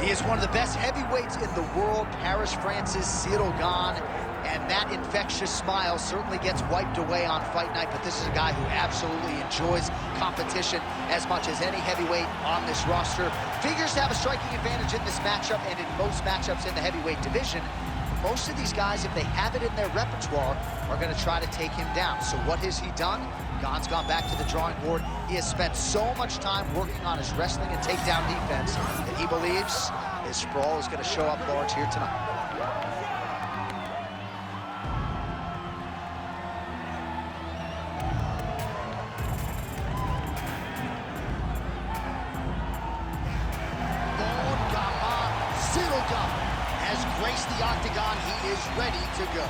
He is one of the best heavyweights in the world, Paris, France's Ciryl Gane, and that infectious smile certainly gets wiped away on fight night, but this is a guy who absolutely enjoys competition as much as any heavyweight on this roster. Figures to have a striking advantage in this matchup and in most matchups in the heavyweight division. Most of these guys, if they have it in their repertoire, are going to try to take him down. So what has he done? Gane's gone back to the drawing board. He has spent so much time working on his wrestling and takedown defense that he believes his sprawl is going to show up large here tonight. Ciryl Gane has graced the octagon. He is ready to go.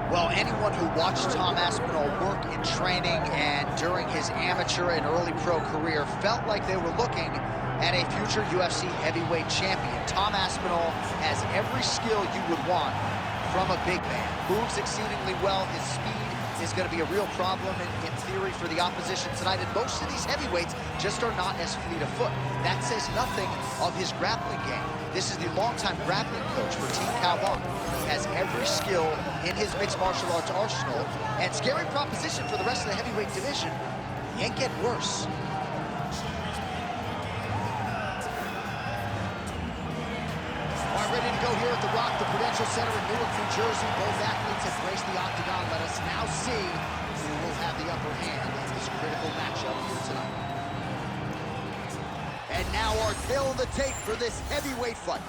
Well, anyone who watched Tom Aspinall work in training and during his amateur and early pro career felt like they were looking at a future UFC heavyweight champion. Tom Aspinall has every skill you would want from a big man. Moves exceedingly well. His speed is going to be a real problem in theory for the opposition tonight, and most of these heavyweights just are not as fleet of foot. That says nothing of his grappling game. This is the longtime grappling coach for Team Cowbon. He has every skill in his mixed martial arts arsenal, and scary proposition for the rest of the heavyweight division. He ain't getting worse. All right, ready to go here at the Rock, the Prudential Center in Newark, New Jersey. Both athletes have graced the octagon. Let us now see who will have the upper hand in this critical matchup here tonight. And now our tale of the tape for this heavyweight fight.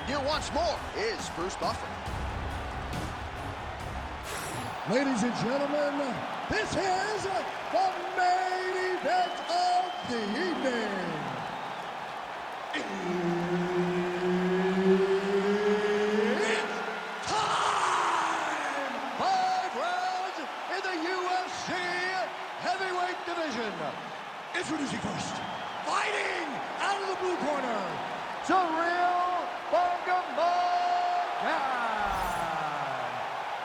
Here once more is Bruce Buffer. Ladies and gentlemen, this is the main event of the evening. It's time! 5 rounds in the UFC heavyweight division. Introducing first, fighting out of the blue corner, Ciryl.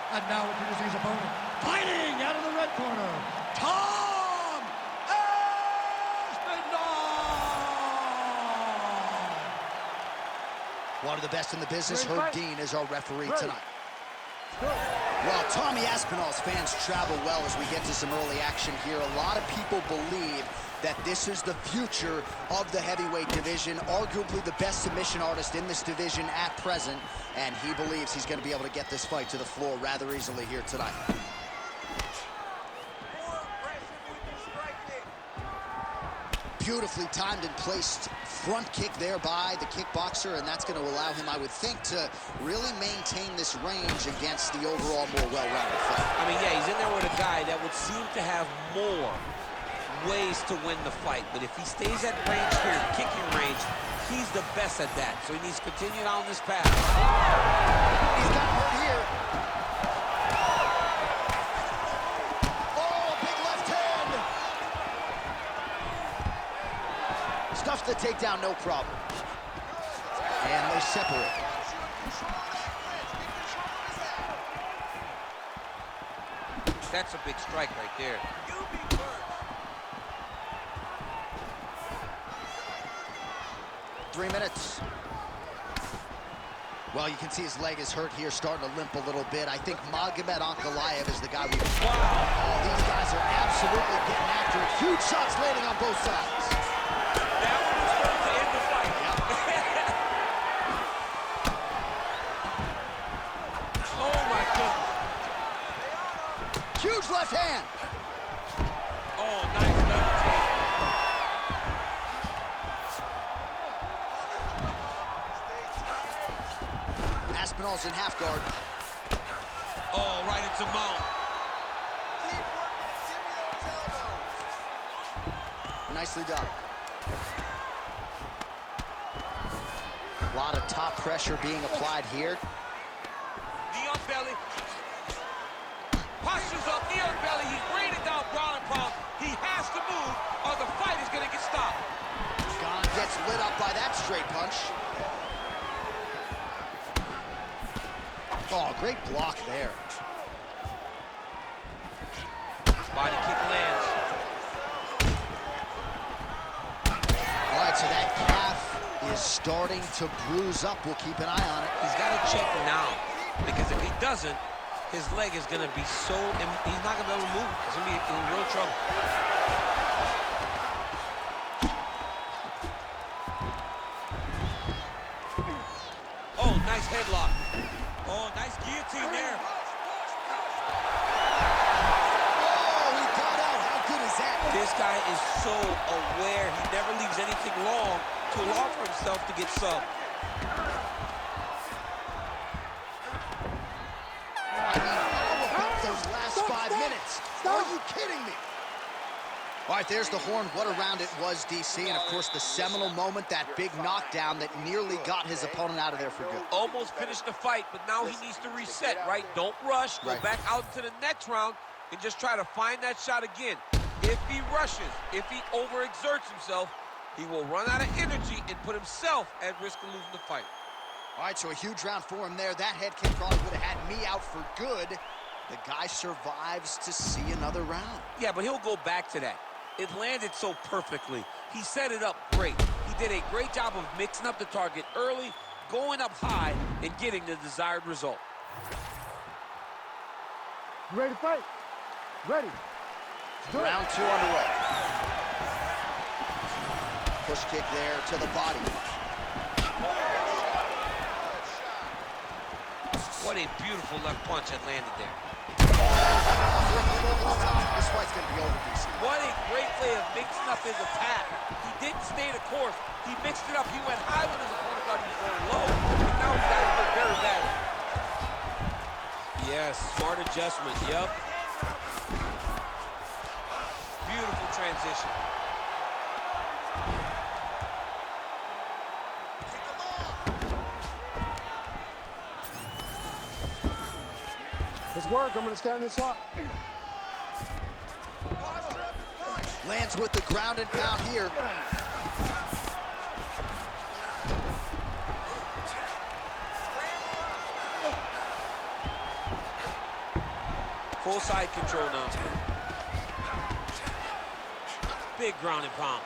And now introducing his opponent, fighting out of the red corner, Tom Aspinall! One of the best in the business, Gane, is our referee tonight. Well, Tommy Aspinall's fans travel well as we get to some early action here. A lot of people believe that this is the future of the heavyweight division, arguably the best submission artist in this division at present, and he believes he's going to be able to get this fight to the floor rather easily here tonight. Beautifully timed and placed front kick there by the kickboxer, and that's going to allow him, I would think, to really maintain this range against the overall more well-rounded fight. I mean, yeah, he's in there with a guy that would seem to have more ways to win the fight, but if he stays at range here, kicking range, he's the best at that, so he needs to continue on this path. He's got hurt here. Oh, big left hand. Stuffs the takedown, no problem. And they separate. That's a big strike right there. 3 minutes. Well, you can see his leg is hurt here, starting to limp a little bit. I think Magomed Ankalaev is the guy we... Wow! Oh, these guys are absolutely getting after it. Huge shots landing on both sides. That one was going to end the fight. Yep. Oh, my goodness. Huge left hand. Oh, nice left hand. Aspinall's in half guard. Oh, right into mount. Nicely done. A lot of top pressure being applied here. Knee on belly. Postures up, knee on belly. He's weighing it down, ground and pound. has to move or the fight is going to get stopped. Gane gets lit up by that straight punch. Oh, great block there. Body kick lands. All right, so that calf is starting to bruise up. We'll keep an eye on it. He's got to check now, because if he doesn't, his leg is going to be so... He's not going to be able to move. He's going to be in real trouble. Oh, nice headlock. Oh, nice guillotine there. Oh, he got out. How good is that? This guy is so aware. He never leaves anything long to allow for himself to get subbed. I mean, how about those last 5 minutes? Are you kidding me? All right, there's the horn. What a round it was, DC. And, of course, the seminal moment, that big knockdown that nearly got his opponent out of there for good. Almost finished the fight, but now he needs to reset, right? Don't rush. Go back out into the next round and just try to find that shot again. If he rushes, if he overexerts himself, he will run out of energy and put himself at risk of losing the fight. All right, so a huge round for him there. That head kick probably would have had me out for good. The guy survives to see another round. Yeah, but he'll go back to that. It landed so perfectly. He set it up great. He did a great job of mixing up the target early, going up high, and getting the desired result. You ready to fight? Ready. Round 2 underway. Push kick there to the body. What a beautiful left punch that landed there. This fight's going to be over, DC. What a great way of mixing up his attack. He didn't stay the course. He mixed it up. He went high when his opponent thought he was going low. And now he's got to go very bad. Yes, smart adjustment. Yep. Beautiful transition. Let's work. I'm going to stand this up. Lands with the ground and pound here. Full side control now. Big ground and pound.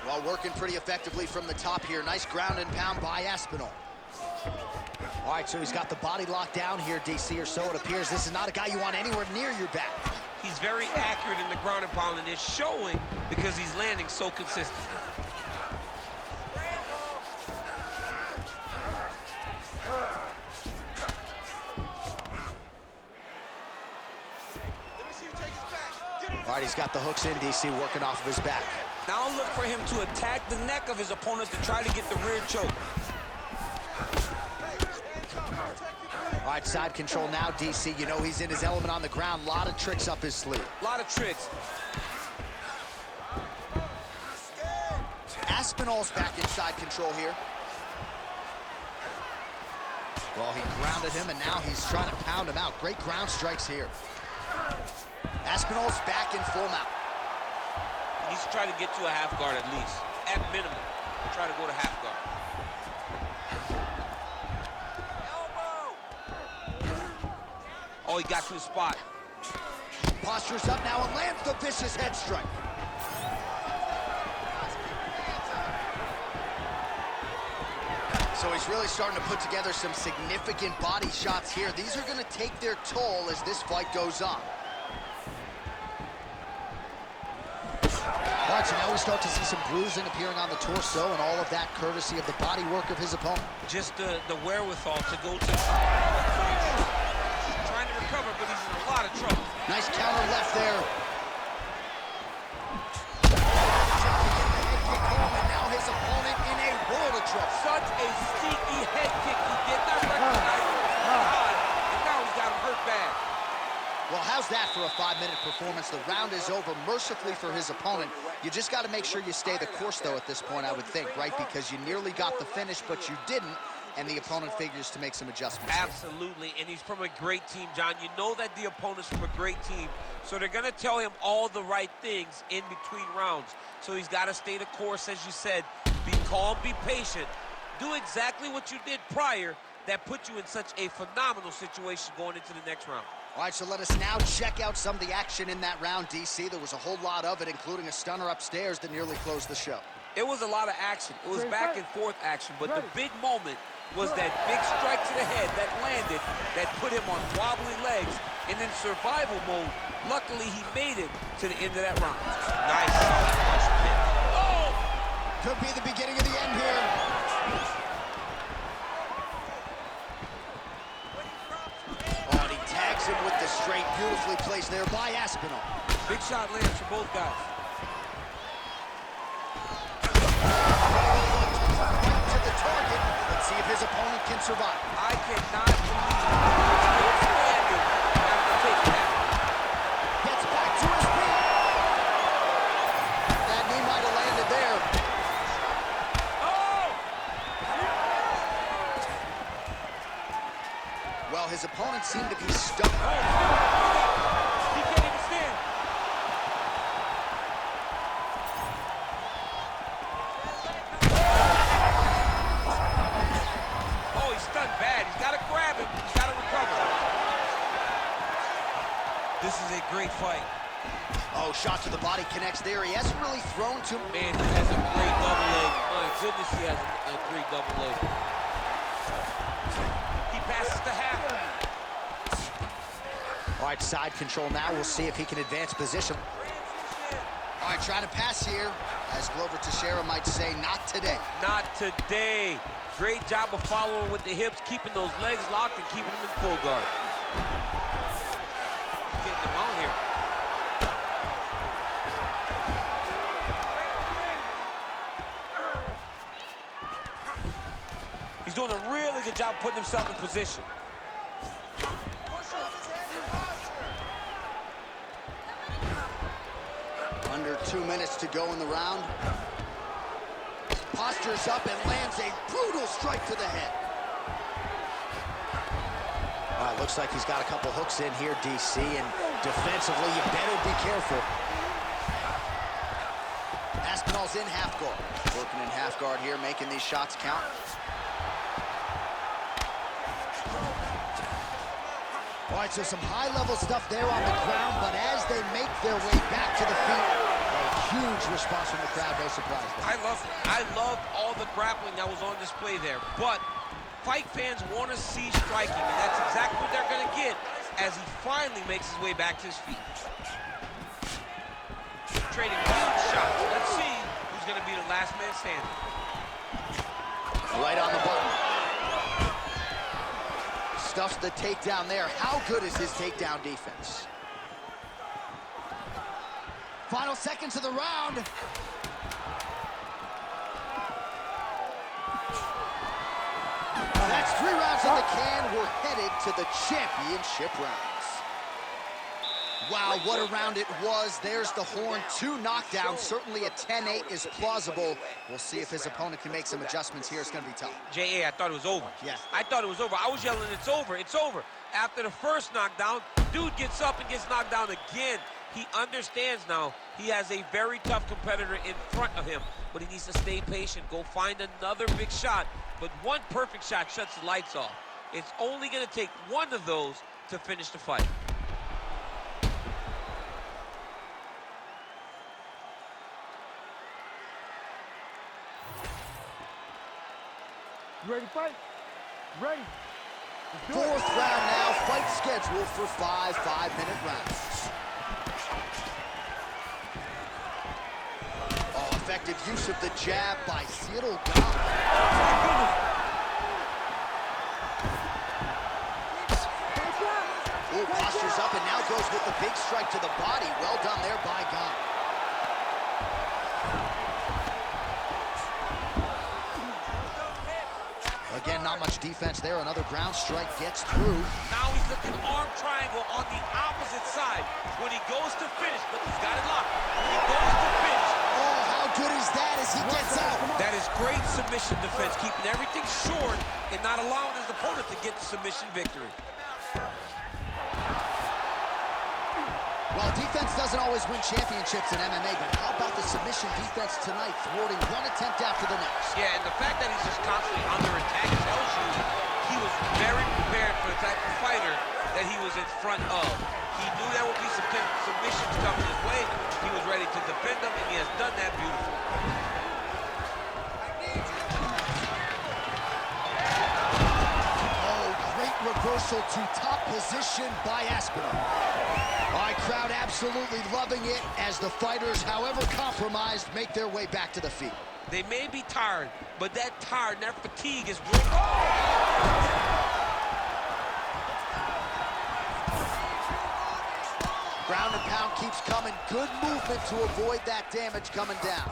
Well, working pretty effectively from the top here. Nice ground and pound by Aspinall. All right, so he's got the body locked down here, DC, or so it appears. This is not a guy you want anywhere near your back. He's very accurate in the ground and pound, and it's showing because he's landing so consistently. All right, he's got the hooks in, DC, working off of his back. Now look for him to attack the neck of his opponent to try to get the rear choke. All right, side control now, DC. You know he's in his element on the ground. A lot of tricks up his sleeve. A lot of tricks. Aspinall's back in side control here. Well, he grounded him, and now he's trying to pound him out. Great ground strikes here. Aspinall's back in full mount. He needs to try to get to a half guard at least. At minimum, try to go to half guard. Oh, he got to his spot. Postures up now and lands the vicious head strike. So he's really starting to put together some significant body shots here. These are going to take their toll as this fight goes on. All right, so now we start to see some bruising appearing on the torso, and all of that courtesy of the body work of his opponent. Just the wherewithal to go to... Trying to recover, but he's in a lot of trouble. Nice counter left there. And now his opponent in a world of trouble. Such a sneaky head kick. He did not recognize it was hard, and now he's got him hurt bad. Well, how's that for a 5-minute performance? The round is over mercifully for his opponent. You just got to make sure you stay the course, though, at this point, I would think, right? Because you nearly got the finish, but you didn't. and the opponent figures to make some adjustments. Absolutely, and he's from a great team, John. You know that the opponent's from a great team, so they're going to tell him all the right things in between rounds. So he's got to stay the course, as you said. Be calm, be patient. Do exactly what you did prior that put you in such a phenomenal situation going into the next round. All right, so let us now check out some of the action in that round, DC. There was a whole lot of it, including a stunner upstairs that nearly closed the show. It was a lot of action. It was back and forth action, but the big moment was that big strike to the head that landed, that put him on wobbly legs, and in survival mode, luckily he made it to the end of that round. Nice flush pin. Oh! Could be the beginning of the end here. Oh, and he tags him with the straight, beautifully placed there by Aspinall. Big shot lands for both guys. To the target. Let's see if his opponent can survive. I cannot believe he's still standing after taking that. Gets back to his feet. That knee might have landed there. Oh! Well, his opponent seemed to be stuck. He can't even stand. Oh, he's stunned bad. He's got to grab him. He's got to recover. This is a great fight. Oh, shot to the body connects there. He hasn't really thrown to him. Man, he has a great double leg. My goodness, he has a great double leg. He passes the half. All right, side control now. We'll see if he can advance position. All right, trying to pass here. As Glover Teixeira might say, not today. Not today. Great job of following with the hips, keeping those legs locked and keeping them in full guard. Getting them out here. He's doing a really good job putting himself in position. Under 2 minutes to go in the round. Postures up and lands a brutal strike to the head. All right, looks like he's got a couple hooks in here, DC, and defensively, you better be careful. Aspinall's in half guard. Working in half guard here, making these shots count. All right, so some high-level stuff there on the ground, but as they make their way back to the feet, a huge response from the crowd, no surprise there. I love it. I love all the grappling that was on display there, but fight fans want to see striking, and that's exactly what they're going to get as he finally makes his way back to his feet. Trading huge shots. Let's see who's going to be the last man standing. Right on the button. Stuffs the takedown there. How good is his takedown defense? Final seconds of the round. That's 3 rounds in the can. We're headed to the championship rounds. Wow, what a round it was. There's the horn. 2 knockdowns. Certainly a 10-8 is plausible. We'll see if his opponent can make some adjustments here. It's going to be tough. J.A., I thought it was over. Yeah. I thought it was over. I was yelling, it's over, it's over. After the first knockdown, dude gets up and gets knocked down again. He understands now he has a very tough competitor in front of him, but he needs to stay patient, go find another big shot. But one perfect shot shuts the lights off. It's only going to take one of those to finish the fight. You ready to fight? Ready. Fourth round now. Fight scheduled for 5 5-minute rounds. Oh, effective use of the jab by Ciryl. Oh, postures up and now goes with the big strike to the body. Well done there by Gane. Again, not much defense there. Another ground strike gets through. Now he's looking arm triangle on the opposite side. When he goes to finish, look, he's got it locked. When he goes to finish. Oh, how good is that as he gets out? That is great submission defense, keeping everything short and not allowing his opponent to get the submission victory. Well, defense doesn't always win championships in MMA, but how about the submission defense tonight, thwarting one attempt after the next? Yeah, and the fact that he's just constantly under attack tells you he was very prepared for the type of fighter that he was in front of. He knew there would be some submissions coming his way. He was ready to defend them, and he has done that beautifully. Oh, great reversal to top position by Aspinall. All right, crowd absolutely loving it as the fighters, however compromised, make their way back to the feet. They may be tired, but that tired and that fatigue is working. Ground and pound keeps coming. Good movement to avoid that damage coming down.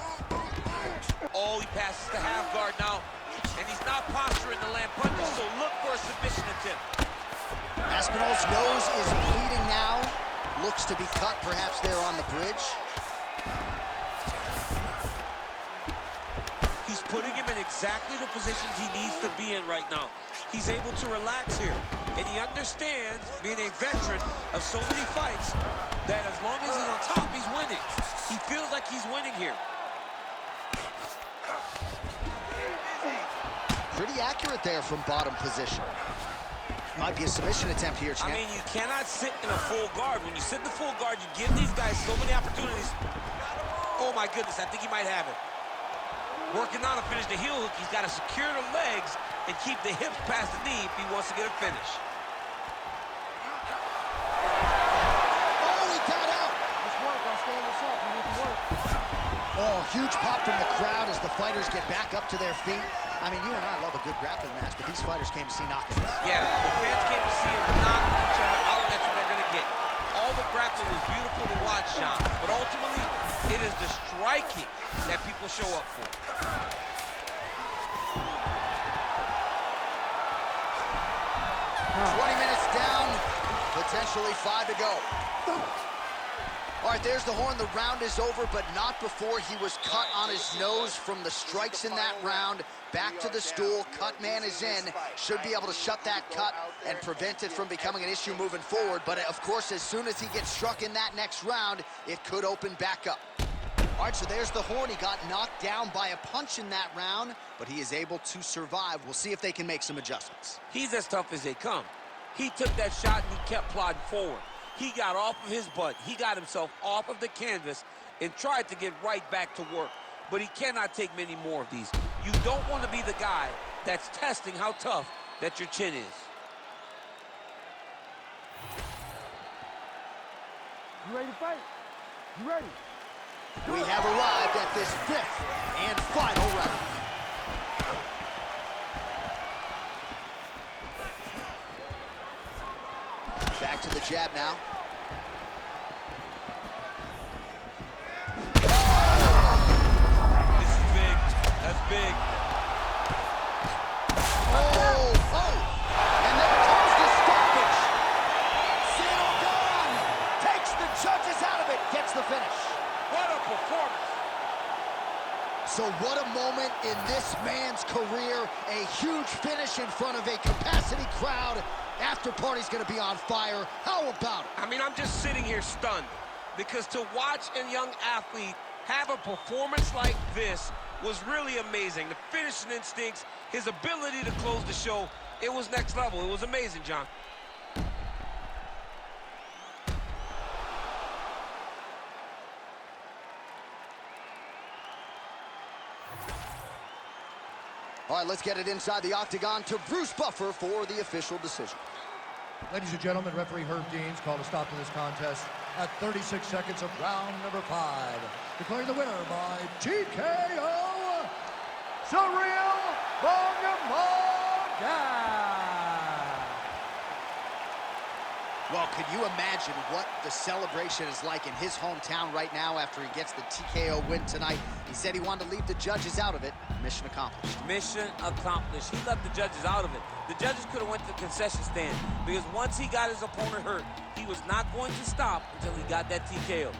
Oh, he passes the half guard now, and he's not posturing to land punches, so look for a submission attempt. Aspinall's nose is bleeding now. Looks to be cut, perhaps there on the bridge. He's putting him in exactly the positions he needs to be in right now. He's able to relax here, and he understands, being a veteran of so many fights, that as long as he's on top, he's winning. He feels like he's winning here. Pretty accurate there from bottom position. Might be a submission attempt here, champ. I mean, you cannot sit in a full guard. When you sit in the full guard, you give these guys so many opportunities. Oh, my goodness, I think he might have it. Working on to finish the heel hook, he's got to secure the legs and keep the hips past the knee if he wants to get a finish. Oh, he got out! Let's work. I'll stand this up. We need to work. Oh, huge pop from the crowd as the fighters get back up to their feet. I mean, you and I love a good grappling match, but these fighters came to see knockouts. Yeah, the fans came to see them knock each other out, and that's what they're going to get. All the grappling was beautiful to watch, Sean, but ultimately, it is the striking that people show up for. 20 minutes down, potentially 5 to go. All right, there's the horn. The round is over, but not before he was cut on his nose from the strikes in that round. Back to the stool. Cut man is in. Should be able to shut that cut and prevent it from becoming an issue moving forward. But, of course, as soon as he gets struck in that next round, it could open back up. All right, so there's the horn. He got knocked down by a punch in that round, but he is able to survive. We'll see if they can make some adjustments. He's as tough as they come. He took that shot and he kept plodding forward. He got off of his butt. He got himself off of the canvas and tried to get right back to work. But he cannot take many more of these. You don't want to be the guy that's testing how tough that your chin is. You ready to fight? You ready? We have arrived at this 5th and final round. Back to the jab now. This is big. That's big. Oh! And there comes the stoppage. Ciryl Gane takes the judges out of it, gets the finish. What a performance. So what a moment in this man's career. A huge finish in front of a capacity crowd. After party's gonna be on fire. How about it? I mean, I'm just sitting here stunned because to watch a young athlete have a performance like this was really amazing. The finishing instincts, his ability to close the show, it was next level. It was amazing, John. All right, let's get it inside the octagon to Bruce Buffer for the official decision. Ladies and gentlemen, referee Herb Dean's called a stop to this contest at 36 seconds of round number 5. Declaring the winner by TKO, Ciryl Gane. Well, could you imagine what the celebration is like in his hometown right now after he gets the TKO win tonight? He said he wanted to leave the judges out of it. Mission accomplished. Mission accomplished. He left the judges out of it. The judges could have went to the concession stand because once he got his opponent hurt, he was not going to stop until he got that TKO.